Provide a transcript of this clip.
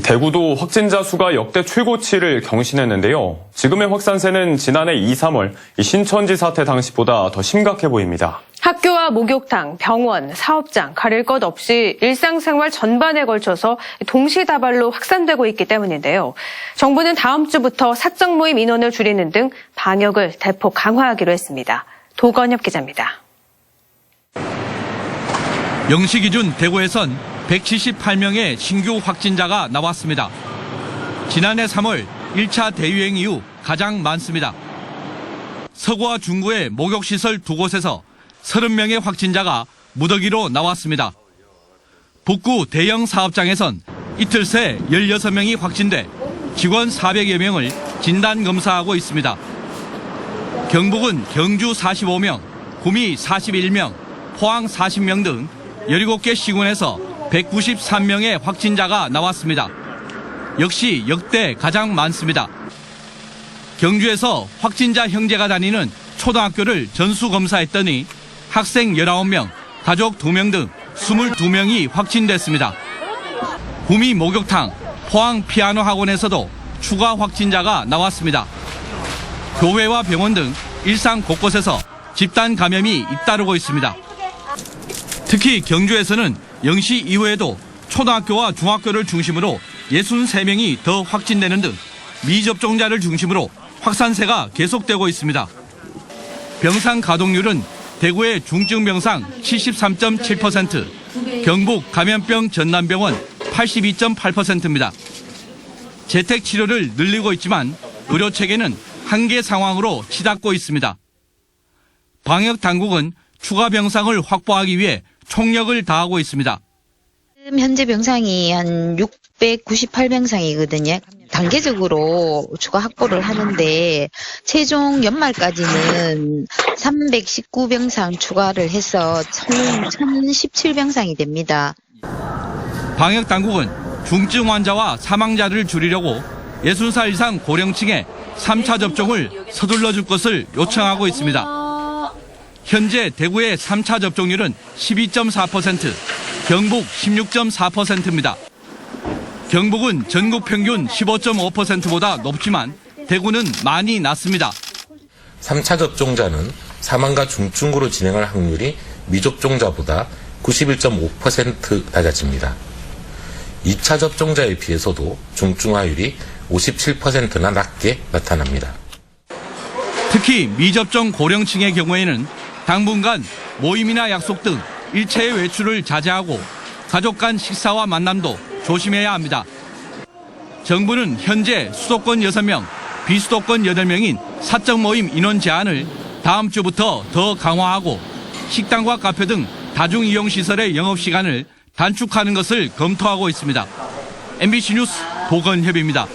대구도 확진자 수가 역대 최고치를 경신했는데요. 지금의 확산세는 지난해 2, 3월 신천지 사태 당시보다 더 심각해 보입니다. 학교와 목욕탕, 병원, 사업장 가릴 것 없이 일상생활 전반에 걸쳐서 동시다발로 확산되고 있기 때문인데요. 정부는 다음 주부터 사적 모임 인원을 줄이는 등 방역을 대폭 강화하기로 했습니다. 도건엽 기자입니다. 0시 기준 대구에선 178명의 신규 확진자가 나왔습니다. 지난해 3월 1차 대유행 이후 가장 많습니다. 서구와 중구의 목욕시설 두 곳에서 30명의 확진자가 무더기로 나왔습니다. 북구 대형 사업장에선 이틀 새 16명이 확진돼 직원 400여 명을 진단검사하고 있습니다. 경북은 경주 45명, 구미 41명, 포항 40명 등 17개 시군에서 193명의 확진자가 나왔습니다. 역시 역대 가장 많습니다. 경주에서 확진자 형제가 다니는 초등학교를 전수검사했더니 학생 19명, 가족 2명 등 22명이 확진됐습니다. 구미 목욕탕, 포항 피아노 학원에서도 추가 확진자가 나왔습니다. 교회와 병원 등 일상 곳곳에서 집단 감염이 잇따르고 있습니다. 특히 경주에서는 0시 이후에도 초등학교와 중학교를 중심으로 63명이 더 확진되는 등 미접종자를 중심으로 확산세가 계속되고 있습니다. 병상 가동률은 대구의 중증병상 73.7%, 경북 감염병 전남병원 82.8%입니다. 재택치료를 늘리고 있지만 의료체계는 한계 상황으로 치닫고 있습니다. 방역당국은 추가 병상을 확보하기 위해 총력을 다하고 있습니다. 현재 병상이 한 698병상이거든요. 단계적으로 추가 확보를 하는데 최종 연말까지는 319병상 추가를 해서 1017병상이 됩니다. 방역당국은 중증 환자와 사망자를 줄이려고 60살 이상 고령층에 3차 접종을 서둘러 줄 것을 요청하고 있습니다. 현재 대구의 3차 접종률은 12.4%, 경북 16.4%입니다. 경북은 전국 평균 15.5%보다 높지만 대구는 많이 낮습니다. 3차 접종자는 사망과 중증으로 진행할 확률이 미접종자보다 91.5% 낮아집니다. 2차 접종자에 비해서도 중증화율이 57%나 낮게 나타납니다. 특히 미접종 고령층의 경우에는 당분간 모임이나 약속 등 일체의 외출을 자제하고 가족 간 식사와 만남도 조심해야 합니다. 정부는 현재 수도권 6명, 비수도권 8명인 사적 모임 인원 제한을 다음 주부터 더 강화하고 식당과 카페 등 다중이용시설의 영업시간을 단축하는 것을 검토하고 있습니다. MBC 뉴스 도건협입니다.